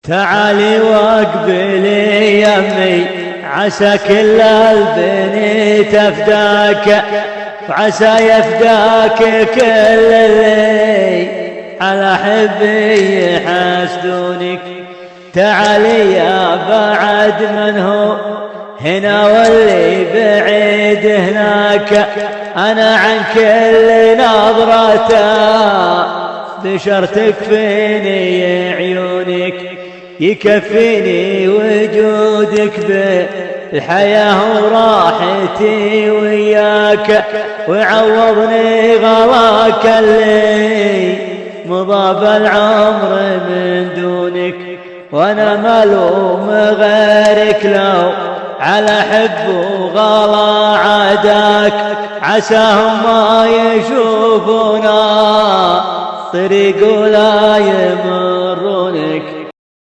تعالي واقبلي يمي، عسى كل البني تفداك، وعسى يفداك كل اللي على حبي يحسدونك. تعالي يا بعد من هو هنا واللي بعيد هناك، أنا عن كل نظرته بشر تكفيني عيونك، يكفيني وجودك بالحياة وراحتي وياك، وعوضني غلاك اللي مضى بالعمر من دونك. وانا ملوم غيرك لو على حب وغلا عداك، عساهم ما يشوفونا طريق ولا يمرونك.